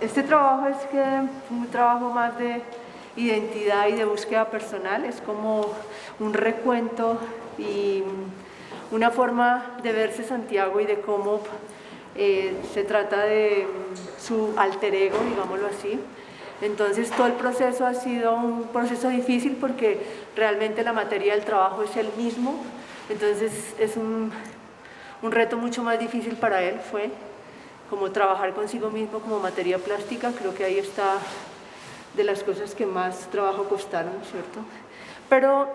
Este trabajo es que un trabajo más de identidad y de búsqueda personal, es como un recuento y una forma de verse Santiago y de cómo se trata de su alter ego, digámoslo así. Entonces todo el proceso ha sido un proceso difícil porque realmente la materia del trabajo es el mismo, entonces es un reto mucho más difícil para él, fue como trabajar consigo mismo como materia plástica. Creo que ahí está de las cosas que más trabajo costaron, ¿cierto? Pero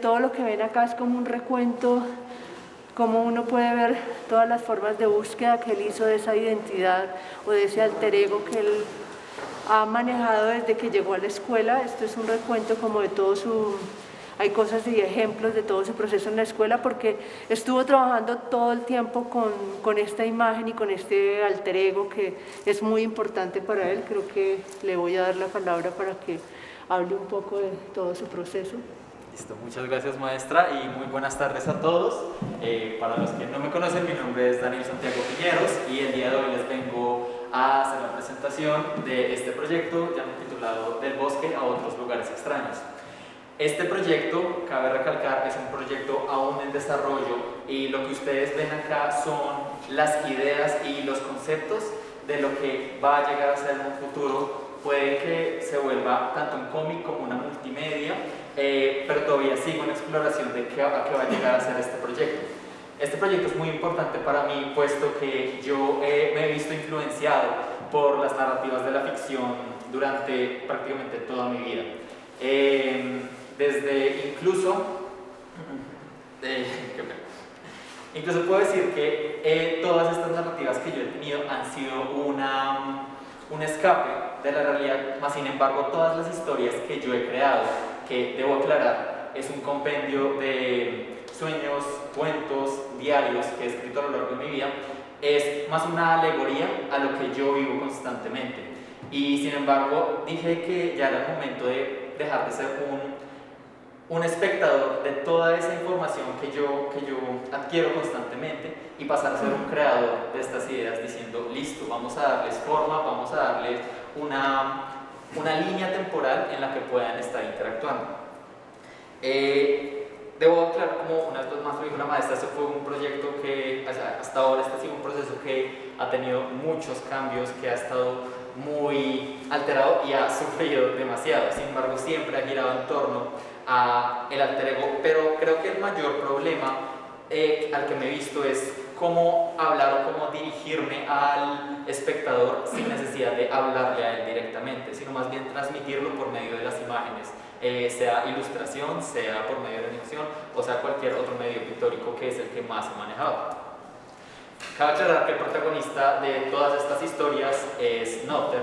todo lo que ven acá es como un recuento, como uno puede ver todas las formas de búsqueda que él hizo de esa identidad o de ese alter ego que él ha manejado desde que llegó a la escuela. Esto es un recuento como de todo su... Hay cosas y ejemplos de todo su proceso en la escuela porque estuvo trabajando todo el tiempo con esta imagen y con este alter ego que es muy importante para él. Creo que le voy a dar la palabra para que hable un poco de todo su proceso. Listo, muchas gracias maestra y muy buenas tardes a todos. Para los que no me conocen, mi nombre es Daniel Santiago Piñeros y el día de hoy les vengo a hacer la presentación de este proyecto titulado Del bosque a otros lugares extraños. Este proyecto, cabe recalcar, es un proyecto aún en desarrollo y lo que ustedes ven acá son las ideas y los conceptos de lo que va a llegar a ser en un futuro. Puede que se vuelva tanto un cómic como una multimedia, pero todavía sigo en exploración de a qué va a llegar a ser este proyecto. Este proyecto es muy importante para mí, puesto que yo me he visto influenciado por las narrativas de la ficción durante prácticamente toda mi vida. Desde incluso puedo decir que todas estas narrativas que yo he tenido han sido un escape de la realidad, más sin embargo todas las historias que yo he creado, que debo aclarar, es un compendio de sueños, cuentos, diarios que he escrito a lo largo de mi vida, es más una alegoría a lo que yo vivo constantemente. Y sin embargo dije que ya era el momento de dejar de ser un espectador de toda esa información que yo adquiero constantemente y pasar a ser un creador de estas ideas diciendo, listo, vamos a darles forma, vamos a darles una línea temporal en la que puedan estar interactuando. Debo aclarar, como una vez más lo dijo la maestra, este fue un proyecto que hasta ahora ha sido un proceso que ha tenido muchos cambios, que ha estado muy alterado y ha sufrido demasiado. Sin embargo, siempre ha girado en torno a el alter ego, pero creo que el mayor problema al que me he visto es cómo hablar o cómo dirigirme al espectador sin necesidad de hablarle a él directamente, sino más bien transmitirlo por medio de las imágenes, sea ilustración, sea por medio de animación o sea cualquier otro medio pictórico que es el que más he manejado. Cabe aclarar que el protagonista de todas estas historias es Nopter.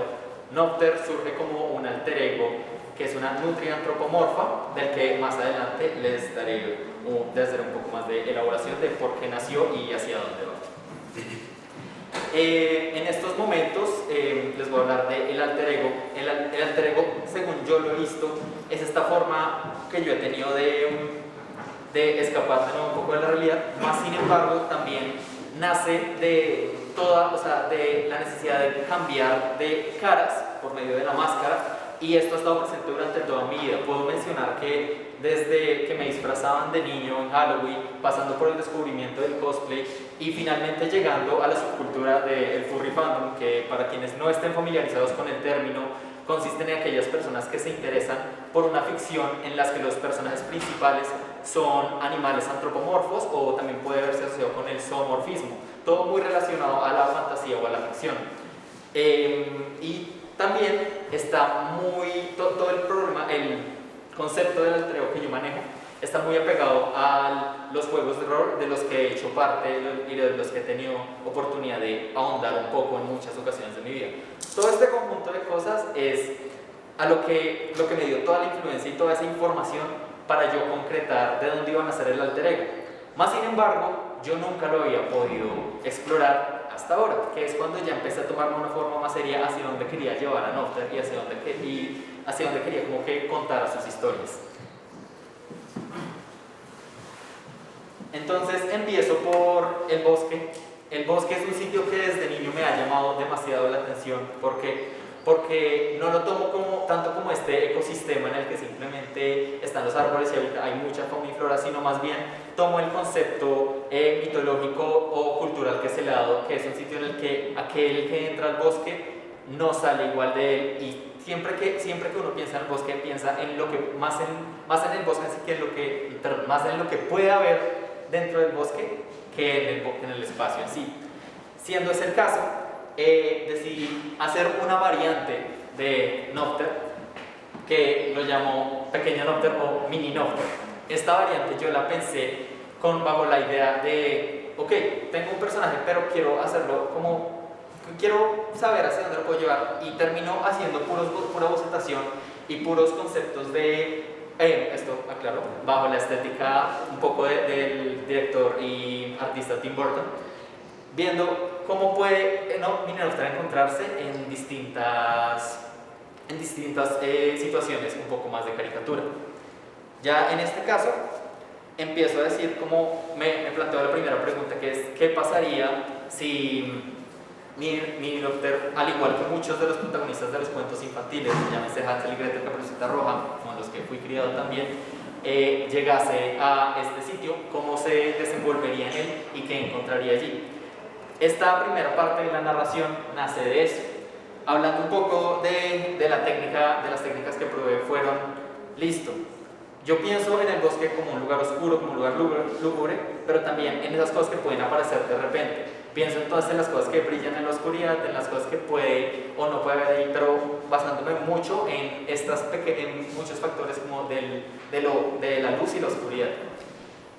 Nopter surge como un alter ego que es una nutria antropomorfa, del que más adelante les daré un poco más de elaboración de por qué nació y hacia dónde va. En estos momentos les voy a hablar del alter ego. El alter ego, según yo lo he visto, es esta forma que yo he tenido de escapar un poco de la realidad, más sin embargo también nace de de la necesidad de cambiar de caras por medio de la máscara, y esto ha estado presente durante toda mi vida. Puedo mencionar que desde que me disfrazaban de niño en Halloween, pasando por el descubrimiento del cosplay y finalmente llegando a la subcultura del furry fandom, que para quienes no estén familiarizados con el término, consisten en aquellas personas que se interesan por una ficción en las que los personajes principales son animales antropomorfos, o también puede verse asociado con el zoomorfismo, todo muy relacionado a la fantasía o a la ficción. Y también está todo el problema, el concepto del alter ego que yo manejo está muy apegado a los juegos de rol de los que he hecho parte y de los que he tenido oportunidad de ahondar un poco en muchas ocasiones de mi vida. Todo este conjunto de cosas es a lo que me dio toda la influencia y toda esa información para yo concretar de dónde iba a nacer el alter ego. Más sin embargo, yo nunca lo había podido explorar hasta ahora, que es cuando ya empecé a tomarme una forma más seria hacia dónde quería llevar a Nopter y hacia dónde quería como que contar sus historias. Entonces empiezo por el bosque. El bosque es un sitio que desde niño me ha llamado demasiado la atención porque porque no lo tomo tanto como este ecosistema en el que simplemente están los árboles y hay mucha fauna y flora, sino más bien tomo el concepto mitológico o cultural que se le ha dado, que es un sitio en el que aquel que entra al bosque no sale igual de él, y siempre que uno piensa en el bosque, piensa en lo que más en el bosque, así que más en lo que puede haber dentro del bosque que en el espacio en sí. Siendo ese el caso, decidí hacer una variante de Nocter que lo llamo pequeño Nocter o mini Nocter. Esta variante yo la pensé bajo la idea de, ok, tengo un personaje, pero quiero hacerlo quiero saber hacia dónde lo puedo llevar, y termino haciendo pura bocetación y puros conceptos de esto, aclaro, bajo la estética un poco del director y artista Tim Burton, viendo cómo puede Mini Nocter encontrarse en distintas situaciones un poco más de caricatura. Ya en este caso empiezo a decir cómo me planteo la primera pregunta, que es ¿qué pasaría si Mini Nocter, al igual que muchos de los protagonistas de los cuentos infantiles, llámese Hansel y Gretel, Caperucita Roja, con los que fui criado también, llegase a este sitio, cómo se desenvolvería en él y qué encontraría allí? Esta primera parte de la narración nace de eso. Hablando un poco de las técnicas que probé, fueron, listo, yo pienso en el bosque como un lugar oscuro, como un lugar lúgubre, pero también en esas cosas que pueden aparecer de repente. Pienso entonces en las cosas que brillan en la oscuridad, en las cosas que puede o no puede haber ahí, pero basándome mucho en muchos factores como de la luz y la oscuridad.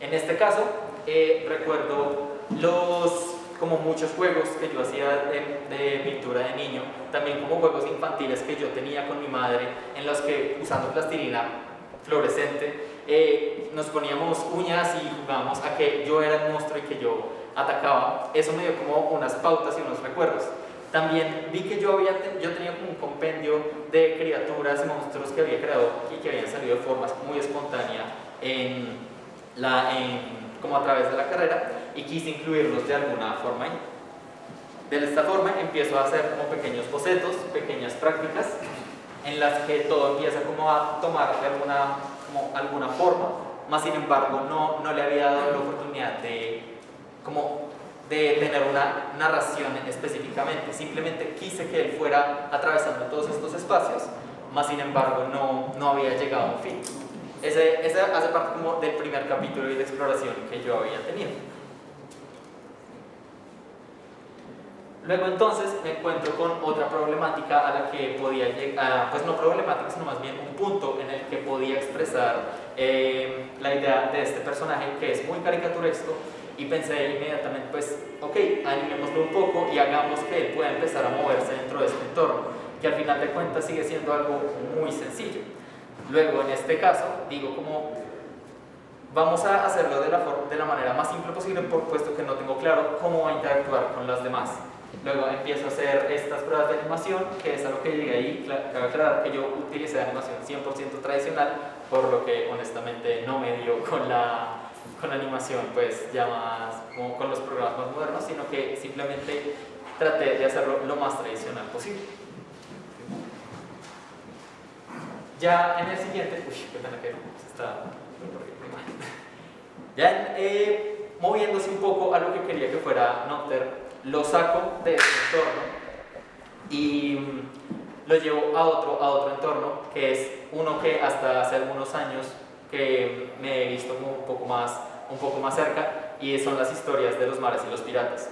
En este caso, recuerdo como muchos juegos que yo hacía de pintura de niño, también como juegos infantiles que yo tenía con mi madre, en los que, usando plastilina fluorescente, nos poníamos uñas y jugábamos a que yo era el monstruo y que yo atacaba. Eso me dio como unas pautas y unos recuerdos. También vi que yo tenía como un compendio de criaturas y monstruos que había creado y que habían salido de formas muy espontáneas como a través de la carrera, y quise incluirlos de alguna forma ahí. De esta forma empiezo a hacer como pequeños bocetos, pequeñas prácticas en las que todo empieza como a tomar alguna forma, más sin embargo no le había dado la oportunidad de tener una narración específicamente. Simplemente quise que él fuera atravesando todos estos espacios, más sin embargo no había llegado a un fin. Ese hace parte como del primer capítulo de exploración que yo había tenido. Luego entonces me encuentro con otra problemática a la que podía llegar, pues no problemática, sino más bien un punto en el que podía expresar la idea de este personaje, que es muy caricaturesco, y pensé inmediatamente, pues, ok, animémoslo un poco y hagamos que él pueda empezar a moverse dentro de este entorno, que al final de cuentas sigue siendo algo muy sencillo. Luego, en este caso, digo vamos a hacerlo de la manera más simple posible, puesto que no tengo claro cómo va a interactuar con las demás. Luego empiezo a hacer estas pruebas de animación, que es a lo que llegué ahí. Cabe aclarar que yo utilicé animación 100% tradicional, por lo que honestamente no me dio con la animación pues ya más como con los programas más modernos, sino que simplemente traté de hacerlo lo más tradicional posible. Ya en el siguiente, qué pena que se está ya moviéndose un poco a lo que quería que fuera Nocter, lo saco de este entorno y lo llevo a otro entorno, que es uno que hasta hace algunos años que me he visto como un poco más cerca, y son las historias de los mares y los piratas.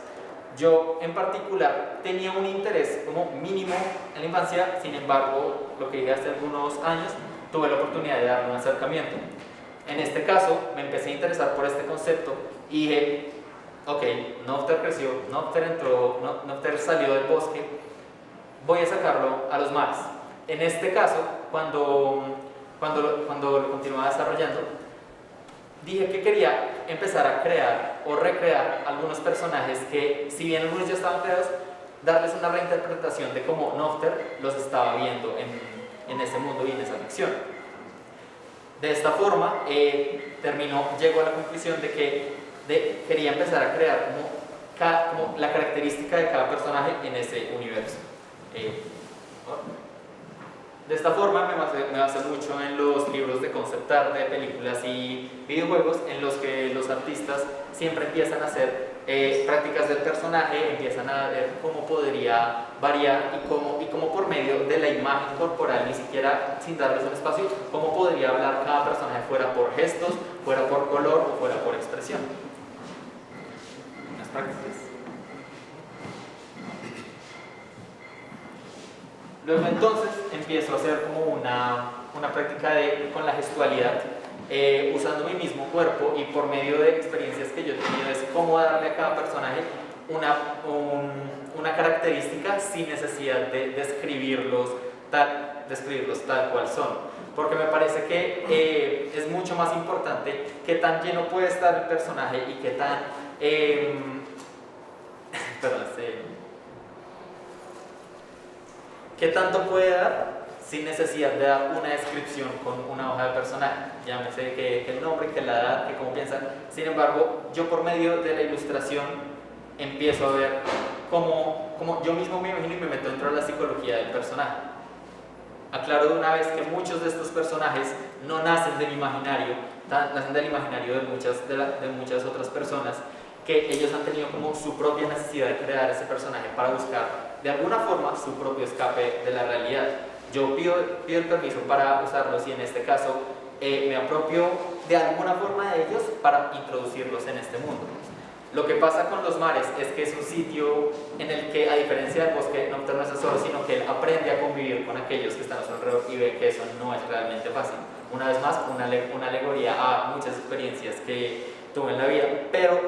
Yo en particular tenía un interés como mínimo en la infancia, sin embargo, lo que dije hace algunos años, tuve la oportunidad de darle un acercamiento. En este caso, me empecé a interesar por este concepto y dije, ok, Nocter creció, Nocter salió del bosque, voy a sacarlo a los mares. En este caso, cuando lo continuaba desarrollando, dije que quería empezar a crear o recrear algunos personajes que, si bien algunos ya estaban creados, darles una reinterpretación de cómo Nocter los estaba viendo en ese mundo y en esa ficción. De esta forma, llego a la conclusión de que quería empezar a crear como la característica de cada personaje en ese universo. De esta forma me basé mucho en los libros de concept art de películas y videojuegos, en los que los artistas siempre empiezan a hacer prácticas del personaje, empiezan a ver cómo podría variar y cómo por medio de la imagen corporal, ni siquiera sin darles un espacio, cómo podría hablar cada personaje, fuera por gestos, fuera por color o fuera por expresión. Unas prácticas. Luego entonces empiezo a hacer como una práctica con la gestualidad, usando mi mismo cuerpo, y por medio de experiencias que yo he tenido es cómo darle a cada personaje una característica sin necesidad de describirlos tal cual son. Porque me parece que es mucho más importante qué tan lleno puede estar el personaje y qué tan... ¿Qué tanto puede dar sin necesidad de dar una descripción con una hoja de personaje? Llámese que el nombre, que la edad, que cómo piensan. Sin embargo, yo por medio de la ilustración empiezo a ver cómo yo mismo me imagino y me meto dentro de la psicología del personaje. Aclaro de una vez que muchos de estos personajes no nacen del imaginario, nacen del imaginario de muchas otras personas, que ellos han tenido como su propia necesidad de crear ese personaje para buscar de alguna forma su propio escape de la realidad. Yo pido el permiso para usarlos y en este caso me apropio de alguna forma de ellos para introducirlos en este mundo. Lo que pasa con los mares es que es un sitio en el que, a diferencia del bosque, Nocturno no es solo, sino que él aprende a convivir con aquellos que están a su alrededor y ve que eso no es realmente fácil. Una vez más, una alegoría a muchas experiencias que tuve en la vida, pero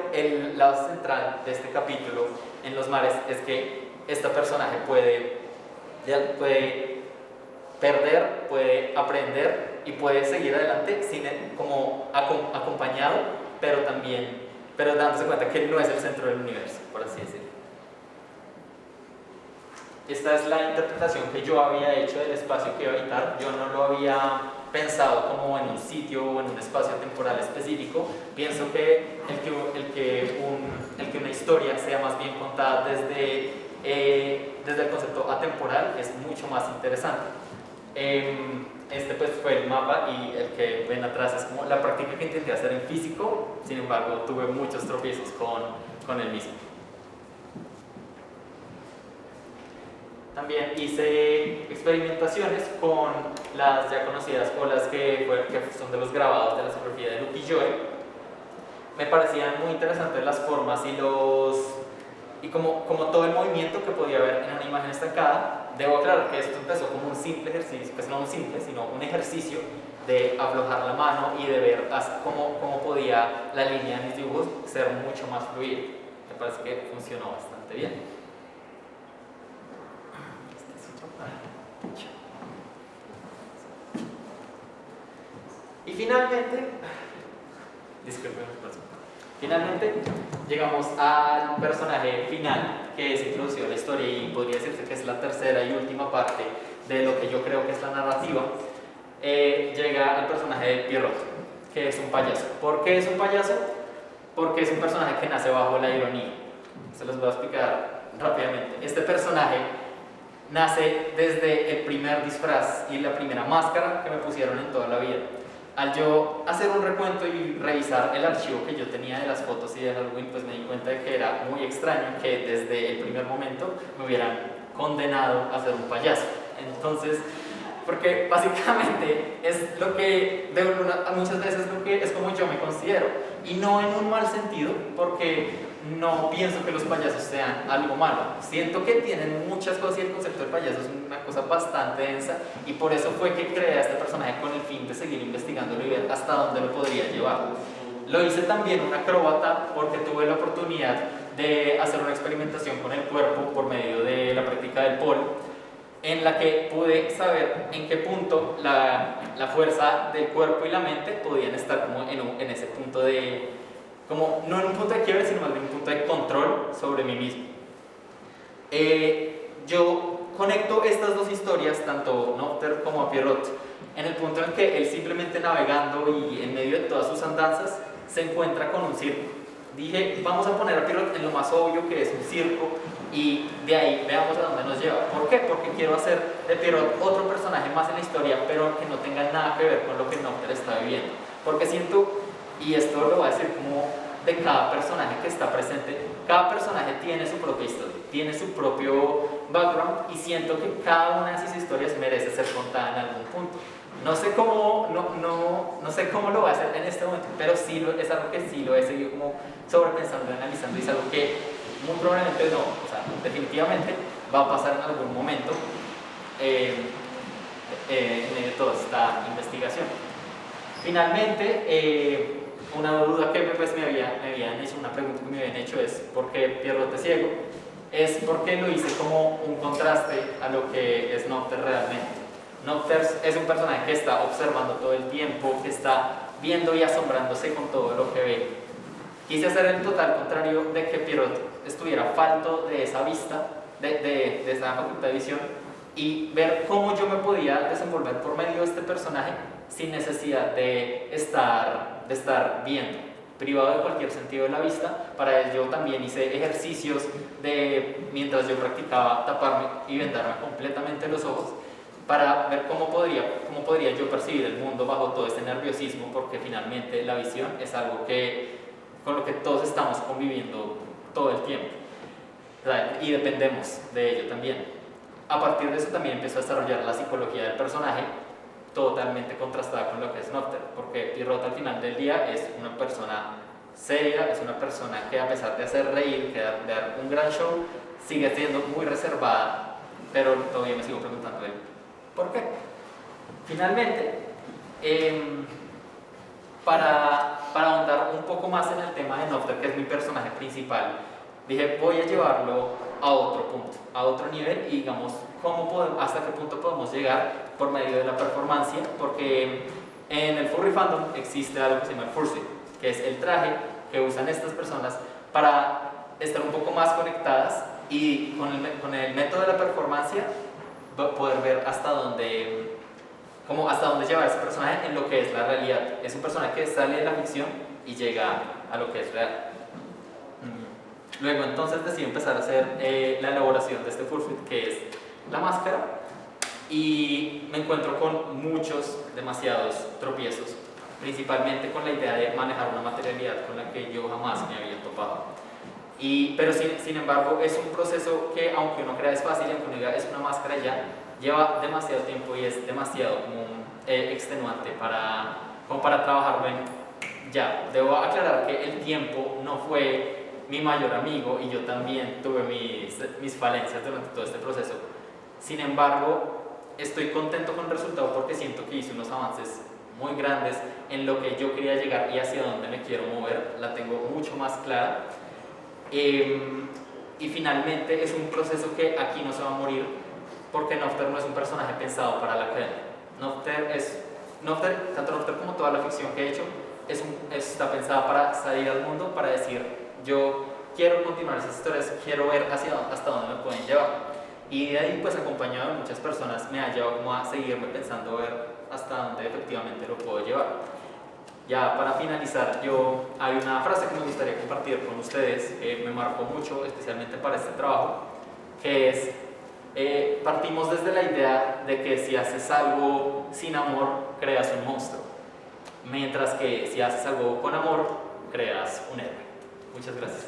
la base central de este capítulo en los mares es que este personaje puede perder, puede aprender y puede seguir adelante como acompañado, pero dándose cuenta que él no es el centro del universo, por así decirlo. Esta es la interpretación que yo había hecho del espacio que iba a habitar. Yo no lo había pensado como en un sitio o en un espacio temporal específico. Pienso que el que una historia sea más bien contada desde el concepto atemporal es mucho más interesante. Este pues fue el mapa, y el que ven atrás es como la práctica que intenté hacer en físico. Sin embargo, tuve muchos tropiezos con el mismo. También hice experimentaciones con las ya conocidas olas que son de los grabados de la psicografía de Ukiyo-e. Me parecían muy interesantes las formas y como todo el movimiento que podía haber en una imagen estancada. Debo aclarar que esto empezó como un simple ejercicio, pues no un simple, sino un ejercicio de aflojar la mano y de ver cómo podía la línea de mis dibujos ser mucho más fluida. Me parece que funcionó bastante bien. Y finalmente llegamos al personaje final que se introdució en la historia, y podría decirse que es la tercera y última parte de lo que yo creo que es la narrativa. Llega el personaje de Pierrot, que es un payaso. ¿Por qué es un payaso? Porque es un personaje que nace bajo la ironía. Se los voy a explicar rápidamente. Este personaje nace desde el primer disfraz y la primera máscara que me pusieron en toda la vida. Al yo hacer un recuento y revisar el archivo que yo tenía de las fotos y de Halloween, pues me di cuenta de que era muy extraño que desde el primer momento me hubieran condenado a ser un payaso. Entonces, porque básicamente es lo que muchas veces es como yo me considero, y no en un mal sentido, porque no pienso que los payasos sean algo malo. Siento que tienen muchas cosas, y el concepto del payaso es una cosa bastante densa, y por eso fue que creé a este personaje con el fin de seguir investigándolo y ver hasta dónde lo podría llevar. Lo hice también un acróbata porque tuve la oportunidad de hacer una experimentación con el cuerpo por medio de la práctica del pole, en la que pude saber en qué punto la fuerza del cuerpo y la mente podían estar como en ese punto de, como no en un punto de quiebre, sino más bien un punto de control sobre mí mismo. Yo conecto estas dos historias, tanto Nocturne como a Pierrot, en el punto en que él, simplemente navegando y en medio de todas sus andanzas, se encuentra con un circo, dije, vamos a poner a Pierrot en lo más obvio, que es un circo, y de ahí veamos a dónde nos lleva. ¿Por qué? Porque quiero hacer de Pierrot otro personaje más en la historia, pero que no tenga nada que ver con lo que Nocter está viviendo. Porque siento, y esto lo voy a decir como de cada personaje que está presente, cada personaje tiene su propia historia, tiene su propio background, y siento que cada una de esas historias merece ser contada en algún punto. No sé cómo, no sé cómo lo voy a hacer en este momento, pero sí es algo que sí lo he seguido como sobrepensando, analizando, y es algo que muy probablemente no, o sea, definitivamente va a pasar en algún momento en medio de toda esta investigación. Finalmente, una duda que me habían hecho, una pregunta que me habían hecho es ¿por qué Pierrot es ciego? Es porque lo hice como un contraste a lo que es Nocter realmente. Nocter es un personaje que está observando todo el tiempo, que está viendo y asombrándose con todo lo que ve. Quise hacer el total contrario de que Pierrot estuviera falto de esa vista, de esa facultad de visión, y ver cómo yo me podía desenvolver por medio de este personaje sin necesidad de estar viendo, privado de cualquier sentido de la vista. Para ello también hice ejercicios mientras yo practicaba taparme y vendarme completamente los ojos, para ver cómo podría yo percibir el mundo bajo todo este nerviosismo, porque finalmente la visión es algo con lo que todos estamos conviviendo todo el tiempo, ¿verdad? Y dependemos de ello también. A partir de eso también empiezo a desarrollar la psicología del personaje, totalmente contrastada con lo que es Nocter, porque Pierrot al final del día es una persona seria, es una persona que a pesar de hacer reír, de dar un gran show, sigue siendo muy reservada, pero todavía me sigo preguntando ¿por qué? Finalmente, para ahondar un poco más en el tema de Nocter, que es mi personaje principal, dije, voy a llevarlo a otro punto, a otro nivel, y digamos, hasta qué punto podemos llegar por medio de la performance, porque en el furry fandom existe algo que se llama el fursuit, que es el traje que usan estas personas para estar un poco más conectadas, y con el método de la performance poder ver hasta dónde lleva ese personaje en lo que es la realidad. Es un personaje que sale de la ficción y llega a lo que es real. Luego entonces decidí empezar a hacer la elaboración de este fursuit, que es la máscara, y me encuentro con demasiados tropiezos, principalmente con la idea de manejar una materialidad con la que yo jamás me había topado. Pero sin embargo es un proceso que, aunque uno crea es fácil, aunque uno diga es una máscara ya, lleva demasiado tiempo y es demasiado extenuante para trabajarlo ya. Debo aclarar que el tiempo no fue mi mayor amigo, y yo también tuve mis falencias durante todo este proceso. Sin embargo, estoy contento con el resultado porque siento que hice unos avances muy grandes en lo que yo quería llegar y hacia dónde me quiero mover. La tengo mucho más clara. Y finalmente es un proceso que aquí no se va a morir, porque Nocter no es un personaje pensado para la academia. Tanto Nocter como toda la ficción que he hecho está pensada para salir al mundo, para decir yo quiero continuar esas historias, quiero ver hasta dónde me pueden llevar. Y de ahí, pues acompañado de muchas personas, me ha llevado como a seguirme pensando, ver hasta dónde efectivamente lo puedo llevar. Ya para finalizar, hay una frase que me gustaría compartir con ustedes, que me marcó mucho, especialmente para este trabajo, que es, partimos desde la idea de que si haces algo sin amor, creas un monstruo, mientras que si haces algo con amor, creas un héroe. Muchas gracias.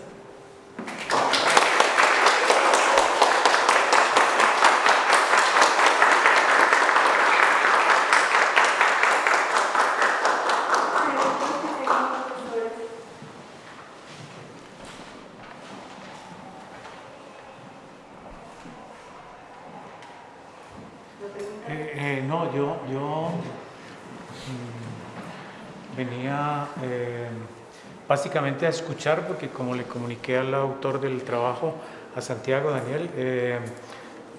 No, yo venía básicamente a escuchar, porque como le comuniqué al autor del trabajo, a Santiago Daniel,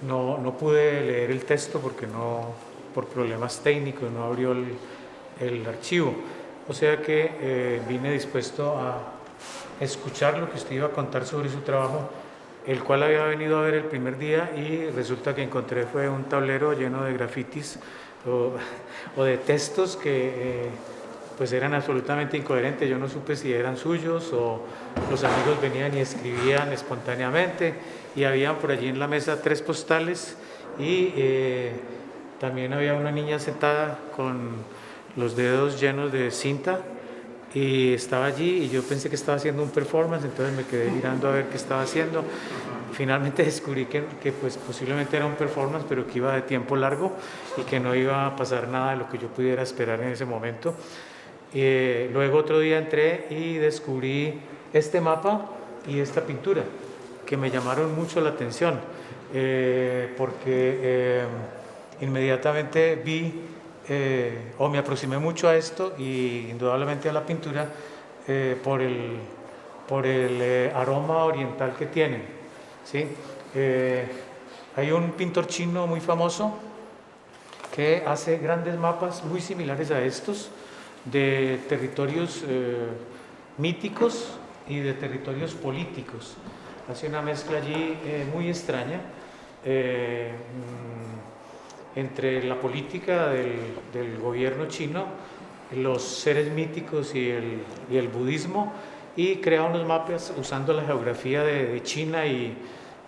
no pude leer el texto porque por problemas técnicos no abrió el archivo. O sea que vine dispuesto a escuchar lo que usted iba a contar sobre su trabajo, el cual había venido a ver el primer día, y resulta que encontré fue un tablero lleno de grafitis o de textos que pues eran absolutamente incoherentes. Yo no supe si eran suyos o los amigos venían y escribían espontáneamente, y habían por allí en la mesa 3 postales y también había una niña sentada con los dedos llenos de cinta y estaba allí, y yo pensé que estaba haciendo un performance, entonces me quedé mirando a ver qué estaba haciendo. Finalmente descubrí que pues posiblemente era un performance, pero que iba de tiempo largo y que no iba a pasar nada de lo que yo pudiera esperar en ese momento. Luego otro día entré y descubrí este mapa y esta pintura que me llamaron mucho la atención, porque inmediatamente vi o me aproximé mucho a esto y indudablemente a la pintura por el aroma oriental que tienen, ¿sí? Hay un pintor chino muy famoso que hace grandes mapas muy similares a estos, de territorios míticos y de territorios políticos. Hace una mezcla allí muy extraña entre la política del gobierno chino, los seres míticos y el budismo, y crea unos mapas usando la geografía de China y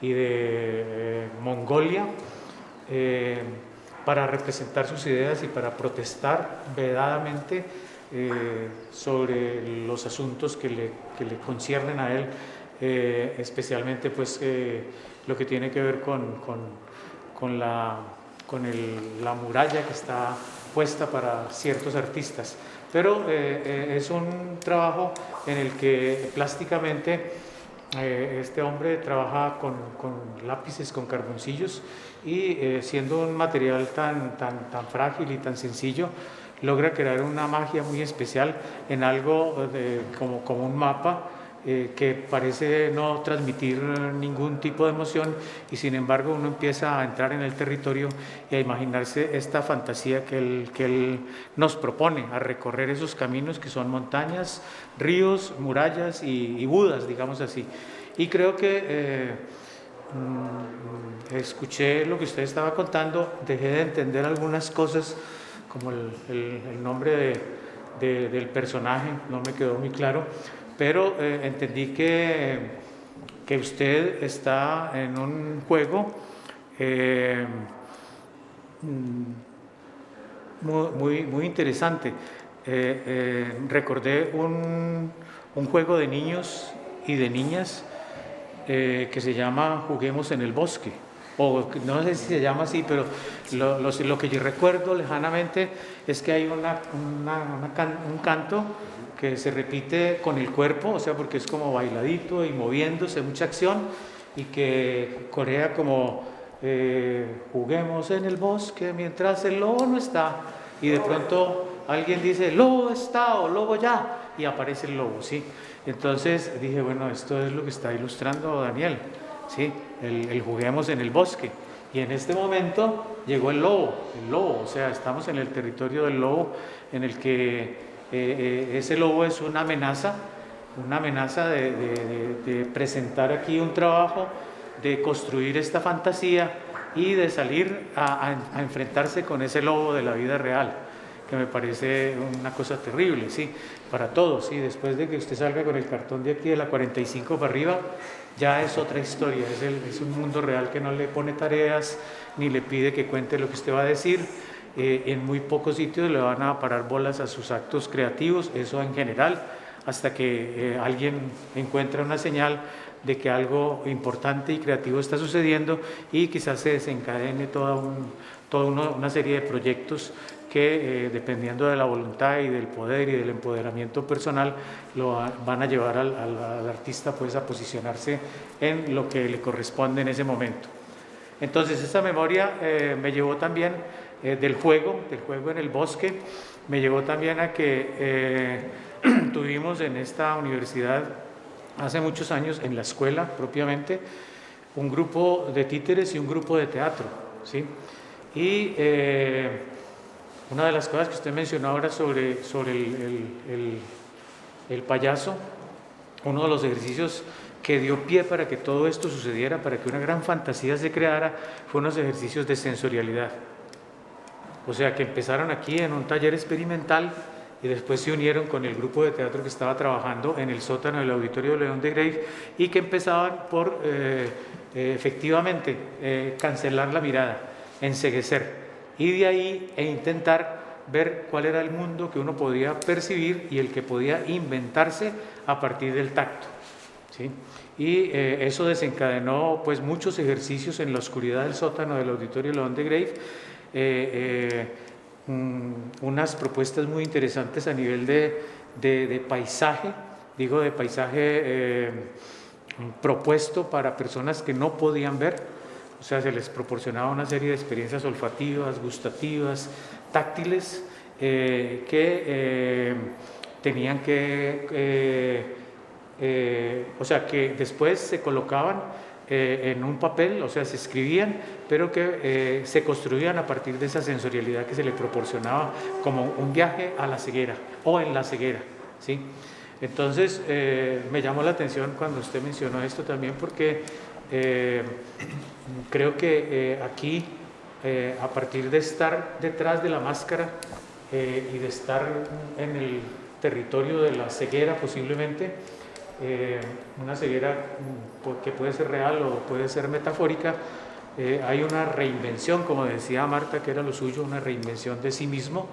de Mongolia para representar sus ideas y para protestar vedadamente sobre los asuntos que le conciernen a él, especialmente pues lo que tiene que ver con la muralla que está puesta para ciertos artistas. Pero es un trabajo en el que plásticamente este hombre trabaja con lápices, con carboncillos, y siendo un material tan frágil y tan sencillo, logra crear una magia muy especial en algo como un mapa que parece no transmitir ningún tipo de emoción, y sin embargo uno empieza a entrar en el territorio y a imaginarse esta fantasía que él nos propone, a recorrer esos caminos que son montañas, ríos, murallas y Budas, digamos así. Y creo que escuché lo que usted estaba contando, dejé de entender algunas cosas, como el nombre del personaje, no me quedó muy claro, pero entendí que usted está en un juego muy interesante. Recordé un juego de niños y de niñas que se llama Juguemos en el Bosque, o no sé si se llama así, pero lo que yo recuerdo lejanamente es que hay un canto que se repite con el cuerpo, o sea, porque es como bailadito y moviéndose, mucha acción, y que corea como juguemos en el bosque mientras el lobo no está, y de pronto alguien dice lobo está o lobo ya, y aparece el lobo, ¿sí? Entonces dije, bueno, esto es lo que está ilustrando Daniel, ¿sí? El juguemos en el bosque. Y en este momento llegó el lobo, o sea, estamos en el territorio del lobo, en el que ese lobo es una amenaza de presentar aquí un trabajo, de construir esta fantasía y de salir a enfrentarse con ese lobo de la vida real, que me parece una cosa terrible, ¿sí? Para todos, ¿sí? Después de que usted salga con el cartón de aquí de la 45 para arriba, ya es otra historia, es un mundo real que no le pone tareas ni le pide que cuente lo que usted va a decir. En muy pocos sitios le van a parar bolas a sus actos creativos, eso en general, hasta que alguien encuentra una señal de que algo importante y creativo está sucediendo, y quizás se desencadene toda una serie de proyectos que dependiendo de la voluntad y del poder y del empoderamiento personal lo van a llevar al artista pues a posicionarse en lo que le corresponde en ese momento. Entonces esa memoria me llevó también del juego en el bosque, me llevó también a que tuvimos en esta universidad hace muchos años, en la escuela propiamente, un grupo de títeres y un grupo de teatro, ¿sí? Y una de las cosas que usted mencionó ahora sobre el payaso, uno de los ejercicios que dio pie para que todo esto sucediera, para que una gran fantasía se creara, fue unos ejercicios de sensorialidad. O sea, que empezaron aquí en un taller experimental y después se unieron con el grupo de teatro que estaba trabajando en el sótano del Auditorio León de Grave y que empezaban por efectivamente cancelar la mirada, enceguecer, y de ahí intentar ver cuál era el mundo que uno podía percibir y el que podía inventarse a partir del tacto, ¿sí? Y eso desencadenó pues muchos ejercicios en la oscuridad del sótano del Auditorio León de Grave, unas propuestas muy interesantes a nivel de paisaje, digo de paisaje propuesto para personas que no podían ver, o sea, se les proporcionaba una serie de experiencias olfativas, gustativas, táctiles, que tenían que, o sea, que después se colocaban en un papel, o sea, se escribían, pero que se construían a partir de esa sensorialidad que se le proporcionaba como un viaje a la ceguera o en la ceguera, ¿sí? Entonces, me llamó la atención cuando usted mencionó esto también porque creo que aquí, a partir de estar detrás de la máscara y de estar en el territorio de la ceguera posiblemente, una ceguera que puede ser real o puede ser metafórica, hay una reinvención, como decía Marta, que era lo suyo, una reinvención de sí mismo,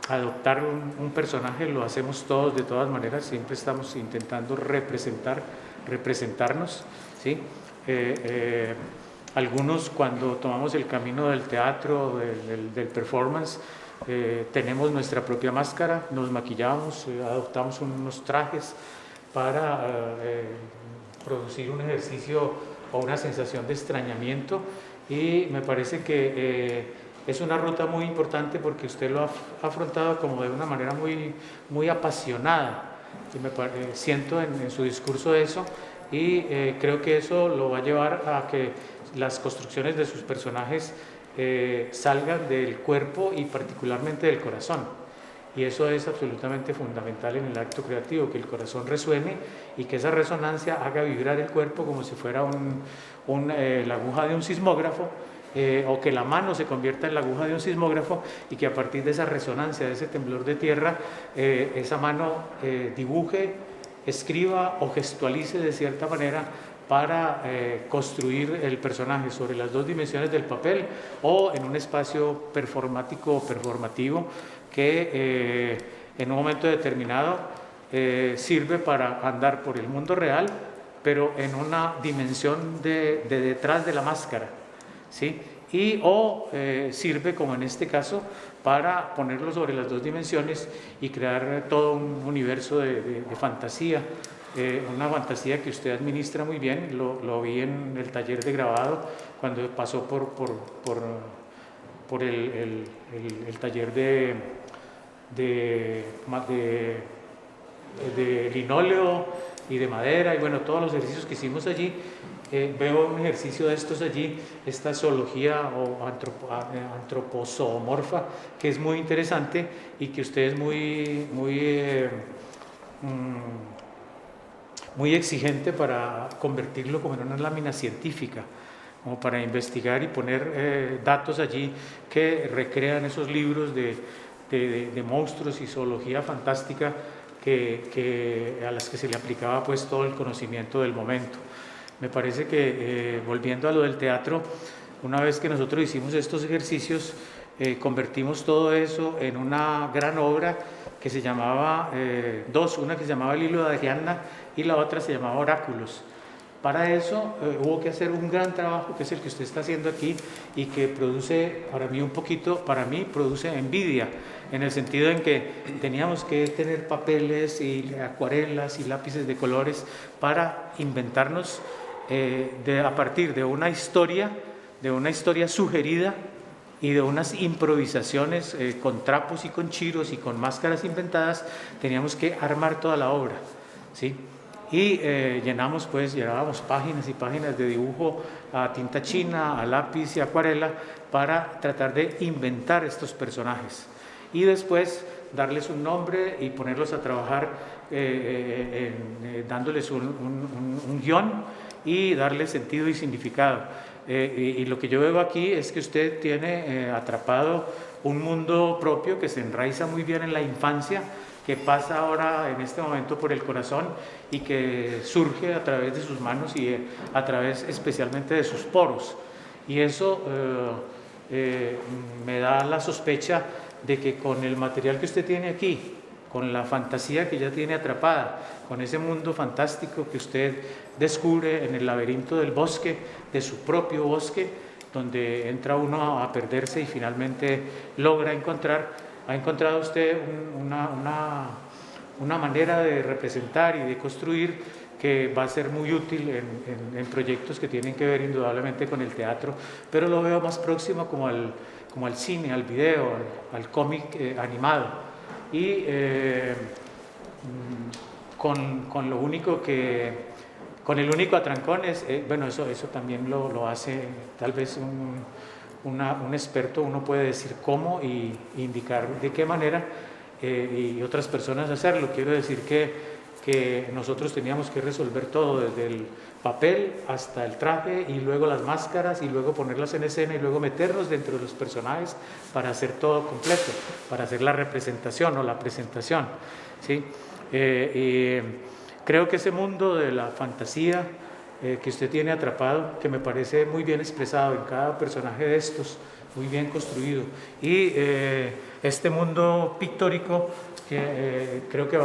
adoptar un personaje, lo hacemos todos de todas maneras, siempre estamos intentando representarnos, ¿sí? Algunos cuando tomamos el camino del teatro, del performance, tenemos nuestra propia máscara, nos maquillamos, adoptamos unos trajes para producir un ejercicio o una sensación de extrañamiento, y me parece que es una ruta muy importante porque usted lo ha afrontado como de una manera muy apasionada, y siento en su discurso eso, y creo que eso lo va a llevar a que las construcciones de sus personajes salgan del cuerpo y particularmente del corazón, y eso es absolutamente fundamental en el acto creativo, que el corazón resuene y que esa resonancia haga vibrar el cuerpo como si fuera la aguja de un sismógrafo, o que la mano se convierta en la aguja de un sismógrafo, y que a partir de esa resonancia, de ese temblor de tierra, esa mano dibuje, escriba o gestualice de cierta manera para construir el personaje sobre las dos dimensiones del papel o en un espacio performático o performativo que en un momento determinado sirve para andar por el mundo real, pero en una dimensión de detrás de la máscara, ¿sí? O sirve, como en este caso, para ponerlo sobre las dos dimensiones y crear todo un universo de fantasía, una fantasía que usted administra muy bien. Lo vi en el taller de grabado cuando pasó por el taller de linóleo y de madera, y bueno, todos los ejercicios que hicimos allí. Veo un ejercicio de estos allí, esta zoología o antropozoomorfa, que es muy interesante y que usted es muy exigente para convertirlo como en una lámina científica, como para investigar y poner datos allí que recrean esos libros de monstruos y zoología fantástica a las que se le aplicaba pues todo el conocimiento del momento. Me parece que, volviendo a lo del teatro, una vez que nosotros hicimos estos ejercicios, convertimos todo eso en una gran obra que se llamaba, una que se llamaba El hilo de Ariadna y la otra se llamaba Oráculos. Para eso hubo que hacer un gran trabajo, que es el que usted está haciendo aquí, y que produce, para mí produce envidia, en el sentido en que teníamos que tener papeles y acuarelas y lápices de colores para inventarnos a partir de una historia sugerida y de unas improvisaciones con trapos y con chiros y con máscaras inventadas. Teníamos que armar toda la obra, ¿sí? Y llenábamos páginas y páginas de dibujo a tinta china, a lápiz y acuarela para tratar de inventar estos personajes y después darles un nombre y ponerlos a trabajar dándoles un guión y darles sentido y significado. Y lo que yo veo aquí es que usted tiene atrapado un mundo propio que se enraiza muy bien en la infancia, que pasa ahora en este momento por el corazón y que surge a través de sus manos y a través especialmente de sus poros. Y eso me da la sospecha de que con el material que usted tiene aquí, con la fantasía que ya tiene atrapada, con ese mundo fantástico que usted descubre en el laberinto del bosque, de su propio bosque, donde entra uno a perderse y finalmente logra encontrar. ¿Ha encontrado usted una manera de representar y de construir que va a ser muy útil en proyectos que tienen que ver indudablemente con el teatro, pero lo veo más próximo como al cine, al video, al cómic animado? Y con lo único con el único atrancón es, bueno, eso también lo hace tal vez un experto, uno puede decir cómo y indicar de qué manera, y otras personas hacerlo. Quiero decir que nosotros teníamos que resolver todo, desde el papel hasta el traje y luego las máscaras y luego ponerlas en escena y luego meternos dentro de los personajes para hacer todo completo, para hacer la representación o la presentación, ¿sí? Y creo que ese mundo de la fantasía que usted tiene atrapado, que me parece muy bien expresado en cada personaje de estos, muy bien construido, y este mundo pictórico que creo que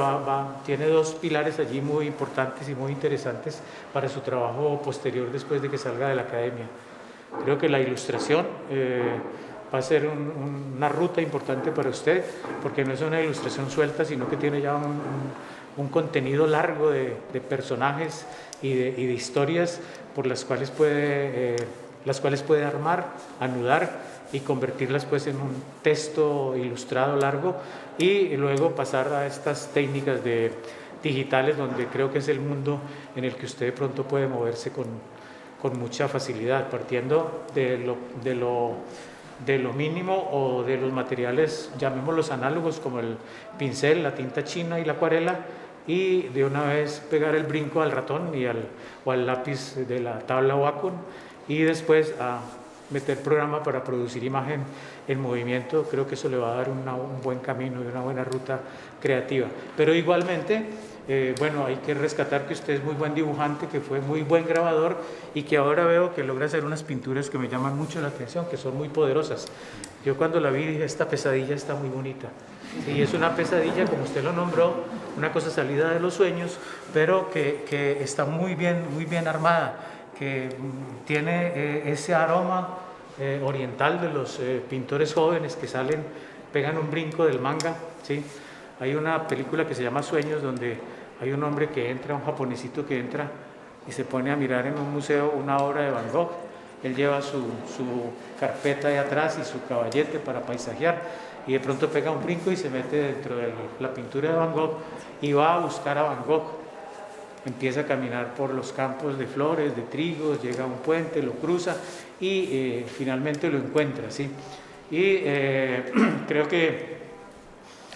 tiene dos pilares allí muy importantes y muy interesantes para su trabajo posterior después de que salga de la academia. Creo que la ilustración va a ser una ruta importante para usted, porque no es una ilustración suelta, sino que tiene ya un contenido largo de personajes y de historias por las cuales puede armar, anudar y convertirlas pues en un texto ilustrado largo, y luego pasar a estas técnicas digitales, donde creo que es el mundo en el que usted de pronto puede moverse con mucha facilidad, partiendo de lo mínimo o de los materiales, llamémoslos análogos, como el pincel, la tinta china y la acuarela, y de una vez pegar el brinco al ratón o al lápiz de la tabla Wacom, y después a meter programa para producir imagen en movimiento. Creo que eso le va a dar un buen camino y una buena ruta creativa. Pero igualmente, bueno, hay que rescatar que usted es muy buen dibujante, que fue muy buen grabador y que ahora veo que logra hacer unas pinturas que me llaman mucho la atención, que son muy poderosas. Yo cuando la vi dije, esta pesadilla está muy bonita. Y es una pesadilla, como usted lo nombró, una cosa salida de los sueños, pero que está muy bien armada, que tiene ese aroma oriental de los pintores jóvenes que pegan un brinco del manga, ¿sí? Hay una película que se llama Sueños, donde hay un hombre que entra, un japonesito que entra y se pone a mirar en un museo una obra de Van Gogh. Él lleva su carpeta ahí atrás y su caballete para paisajear, y de pronto pega un brinco y se mete dentro de la pintura de Van Gogh y va a buscar a Van Gogh. Empieza a caminar por los campos de flores, de trigos, llega a un puente, lo cruza y finalmente lo encuentra, ¿sí? Y creo que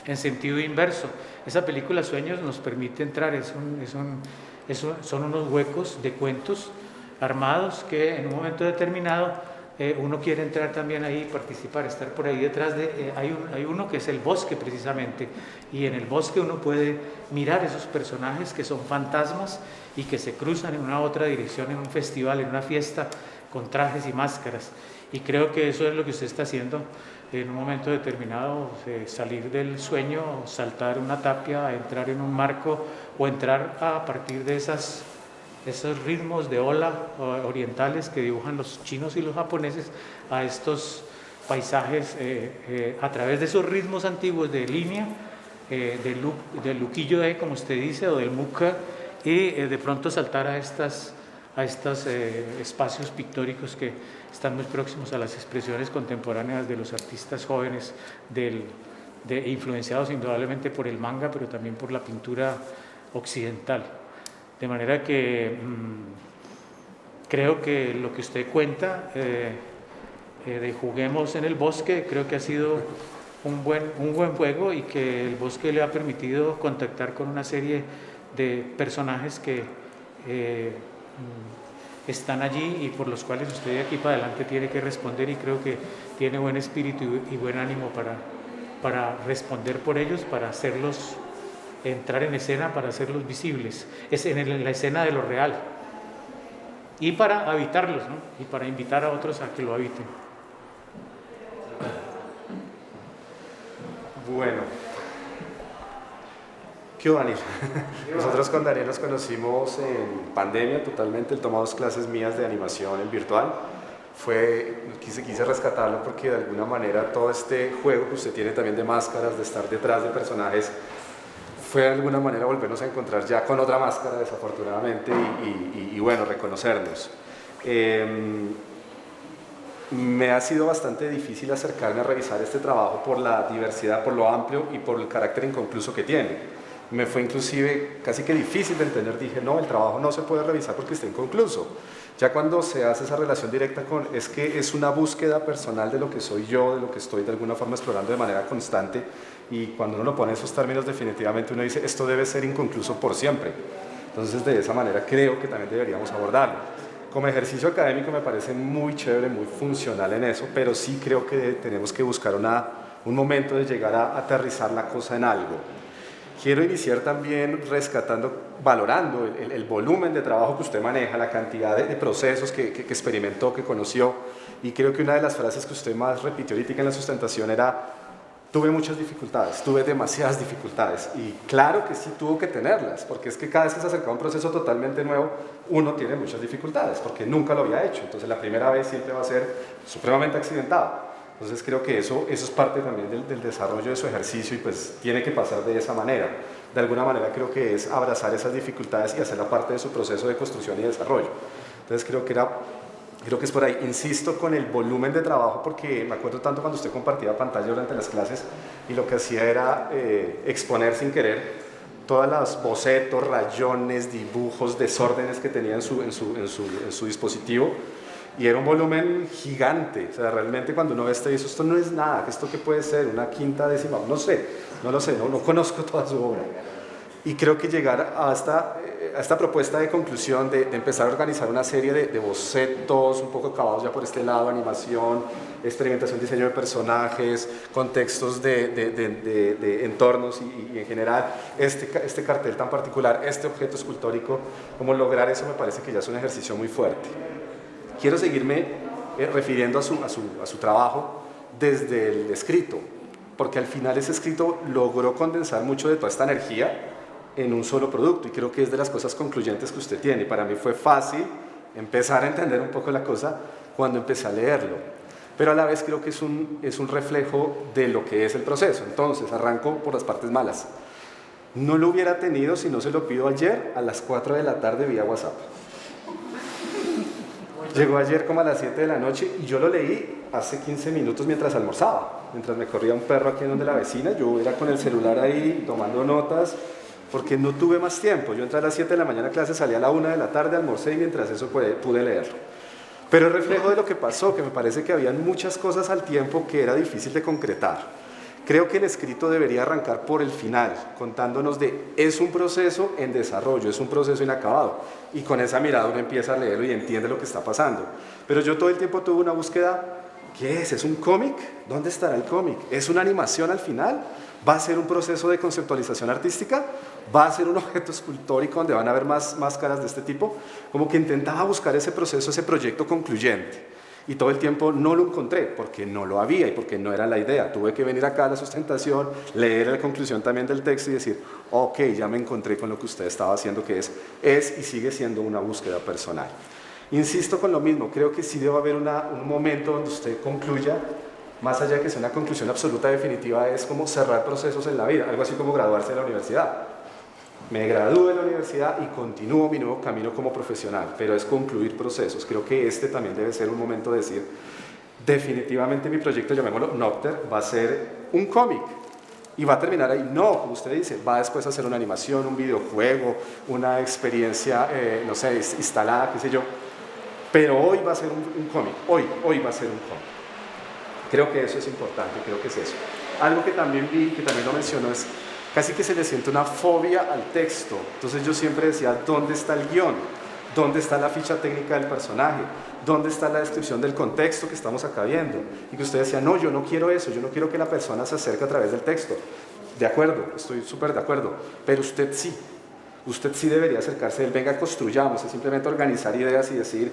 en sentido inverso, esa película Sueños nos permite entrar, son unos huecos de cuentos armados que en un momento determinado uno quiere entrar también ahí, participar, estar por ahí detrás hay uno que es el bosque precisamente, y en el bosque uno puede mirar esos personajes que son fantasmas y que se cruzan en una otra dirección, en un festival, en una fiesta, con trajes y máscaras. Y creo que eso es lo que usted está haciendo en un momento determinado, salir del sueño, saltar una tapia, entrar en un marco o entrar a partir de esos ritmos de ola orientales que dibujan los chinos y los japoneses a estos paisajes a través de esos ritmos antiguos de línea, del ukiyo-e, como usted dice, o del muka, y de pronto saltar a estos espacios pictóricos que están muy próximos a las expresiones contemporáneas de los artistas jóvenes, influenciados indudablemente por el manga, pero también por la pintura occidental. De manera que creo que lo que usted cuenta de Juguemos en el Bosque, creo que ha sido un buen juego, y que el bosque le ha permitido contactar con una serie de personajes que están allí y por los cuales usted de aquí para adelante tiene que responder, y creo que tiene buen espíritu y buen ánimo para responder por ellos, para hacerlos entrar en escena, para hacerlos visibles, es en la escena de lo real, y para habitarlos, ¿no? Y para invitar a otros a que lo habiten. Bueno, ¿qué hubo, Daniel? Nosotros con Daniel nos conocimos en pandemia totalmente. Él tomó 2 clases mías de animación en virtual. Quise rescatarlo porque de alguna manera todo este juego que usted tiene también de máscaras, de estar detrás de personajes, fue de alguna manera volvernos a encontrar ya con otra máscara, desafortunadamente, y bueno, reconocernos. Me ha sido bastante difícil acercarme a revisar este trabajo por la diversidad, por lo amplio y por el carácter inconcluso que tiene. Me fue inclusive casi que difícil de entender. Dije, no, el trabajo no se puede revisar porque está inconcluso. Ya cuando se hace esa relación directa con, es que es una búsqueda personal de lo que soy yo, de lo que estoy de alguna forma explorando de manera constante, y cuando uno lo pone en esos términos, definitivamente uno dice, esto debe ser inconcluso por siempre. Entonces, de esa manera creo que también deberíamos abordarlo. Como ejercicio académico me parece muy chévere, muy funcional en eso, pero sí creo que tenemos que buscar un momento de llegar a aterrizar la cosa en algo. Quiero iniciar también valorando el volumen de trabajo que usted maneja, la cantidad de procesos que experimentó, que conoció, y creo que una de las frases que usted más repitió ahorita en la sustentación era: tuve muchas dificultades, tuve demasiadas dificultades, y claro que sí tuvo que tenerlas, porque es que cada vez que se acerca a un proceso totalmente nuevo, uno tiene muchas dificultades, porque nunca lo había hecho, entonces la primera vez siempre va a ser supremamente accidentado. Entonces creo que eso es parte también del desarrollo de su ejercicio, y pues tiene que pasar de esa manera. De alguna manera creo que es abrazar esas dificultades y hacerla parte de su proceso de construcción y desarrollo. Entonces creo que es por ahí. Insisto con el volumen de trabajo, porque me acuerdo tanto cuando usted compartía pantalla durante las clases y lo que hacía era exponer sin querer todas las bocetos, rayones, dibujos, desórdenes que tenía en su dispositivo, y era un volumen gigante. O sea, realmente cuando uno ve esto no es nada, esto qué puede ser, una quinta décima, no lo sé, no conozco toda su obra. Y creo que llegar a esta propuesta de conclusión, de empezar a organizar una serie de bocetos un poco acabados ya por este lado, animación, experimentación, diseño de personajes, contextos de entornos, y en general este cartel tan particular, este objeto escultórico, como lograr eso me parece que ya es un ejercicio muy fuerte. Quiero seguirme refiriendo a su trabajo desde el escrito, porque al final ese escrito logró condensar mucho de toda esta energía en un solo producto, y creo que es de las cosas concluyentes que usted tiene. Para mí fue fácil empezar a entender un poco la cosa cuando empecé a leerlo, pero a la vez creo que es un reflejo de lo que es el proceso. Entonces arranco por las partes malas. No lo hubiera tenido si no se lo pido ayer a las 4 de la tarde vía WhatsApp. Llegó ayer como a las 7 de la noche y yo lo leí hace 15 minutos mientras almorzaba, mientras me corría un perro aquí en donde la vecina. Yo era con el celular ahí tomando notas, porque no tuve más tiempo. Yo entré a las 7 de la mañana a clase, salí a la 1 de la tarde, almorcé, y mientras eso pude leerlo. Pero el reflejo de lo que pasó, que me parece que habían muchas cosas al tiempo que era difícil de concretar. Creo que el escrito debería arrancar por el final, contándonos es un proceso en desarrollo, es un proceso inacabado, y con esa mirada uno empieza a leerlo y entiende lo que está pasando. Pero yo todo el tiempo tuve una búsqueda. ¿Qué es? ¿Es un cómic? ¿Dónde estará el cómic? ¿Es una animación al final? ¿Va a ser un proceso de conceptualización artística? ¿Va a ser un objeto escultórico donde van a haber más máscaras de este tipo? Como que intentaba buscar ese proceso, ese proyecto concluyente. Y todo el tiempo no lo encontré, porque no lo había y porque no era la idea. Tuve que venir acá a la sustentación, leer la conclusión también del texto y decir, ok, ya me encontré con lo que usted estaba haciendo, que es y sigue siendo una búsqueda personal. Insisto con lo mismo, creo que sí debe haber un momento donde usted concluya, más allá de que sea una conclusión absoluta definitiva, es como cerrar procesos en la vida, algo así como graduarse de la universidad. Me gradúo de la universidad y continúo mi nuevo camino como profesional, pero es concluir procesos. Creo que este también debe ser un momento de decir, definitivamente mi proyecto, llamémoslo Nocter, va a ser un cómic y va a terminar ahí. No, como usted dice, va después a ser una animación, un videojuego, una experiencia, no sé, instalada, qué sé yo, pero hoy va a ser un cómic, hoy va a ser un cómic. Creo que eso es importante, creo que es eso. Algo que también vi, que también lo mencionó, es casi que se le siente una fobia al texto. Entonces yo siempre decía, ¿dónde está el guión? ¿Dónde está la ficha técnica del personaje? ¿Dónde está la descripción del contexto que estamos acá viendo? Y que usted decía, no, yo no quiero eso, yo no quiero que la persona se acerque a través del texto. De acuerdo, estoy súper de acuerdo, pero usted sí debería acercarse a él, venga, construyamos, es simplemente organizar ideas y decir,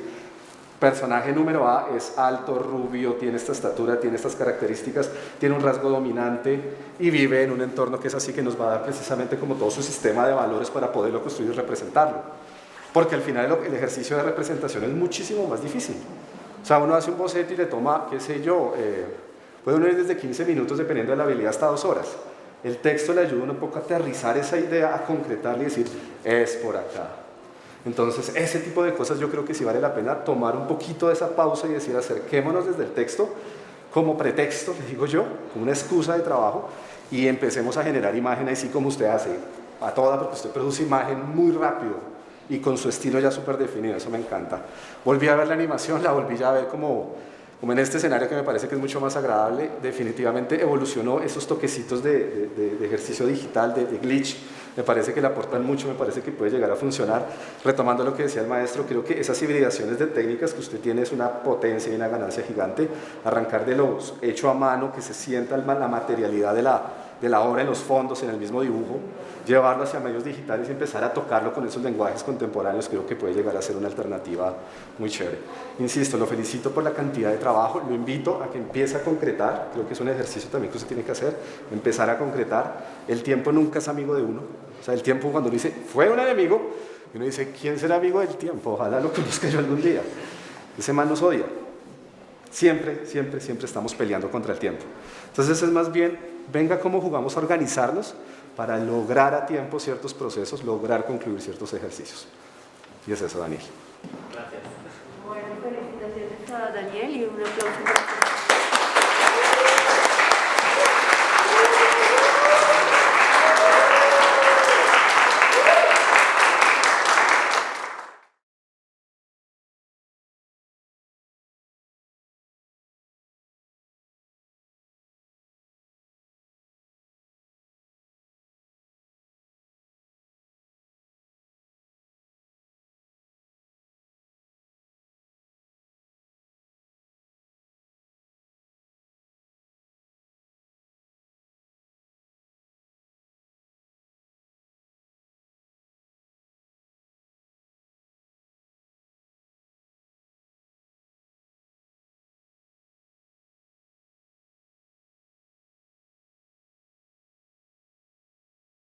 personaje número A es alto, rubio, tiene esta estatura, tiene estas características, tiene un rasgo dominante y vive en un entorno que es así, que nos va a dar precisamente como todo su sistema de valores para poderlo construir y representarlo. Porque al final el ejercicio de representación es muchísimo más difícil. O sea, uno hace un boceto y le toma, qué sé yo, puede uno ir desde 15 minutos dependiendo de la habilidad hasta 2 horas. El texto le ayuda un poco a aterrizar esa idea, a concretarla y decir, es por acá. Entonces, ese tipo de cosas yo creo que sí vale la pena tomar un poquito de esa pausa y decir, acerquémonos desde el texto como pretexto, le digo yo, como una excusa de trabajo, y empecemos a generar imagen así como usted hace, a toda, porque usted produce imagen muy rápido y con su estilo ya súper definido, eso me encanta. Volví a ver la animación, la volví ya a ver como en este escenario que me parece que es mucho más agradable. Definitivamente evolucionó esos toquecitos de ejercicio digital, de glitch, me parece que le aportan mucho, me parece que puede llegar a funcionar. Retomando lo que decía el maestro, creo que esas hibridaciones de técnicas que usted tiene es una potencia y una ganancia gigante. Arrancar de lo hecho a mano, que se sienta la materialidad de la obra en los fondos, en el mismo dibujo, llevarlo hacia medios digitales y empezar a tocarlo con esos lenguajes contemporáneos, creo que puede llegar a ser una alternativa muy chévere. Insisto, lo felicito por la cantidad de trabajo, lo invito a que empiece a concretar, creo que es un ejercicio también que usted tiene que hacer, empezar a concretar. El tiempo nunca es amigo de uno, o sea, el tiempo cuando uno dice, fue un enemigo, y uno dice, ¿quién será amigo del tiempo? Ojalá lo conozca yo algún día. Ese man nos odia. Siempre estamos peleando contra el tiempo. Entonces es más bien, venga cómo jugamos a organizarnos para lograr a tiempo ciertos procesos, lograr concluir ciertos ejercicios. Y es eso, Daniel. Gracias. Bueno, felicitaciones a Daniel y un aplauso.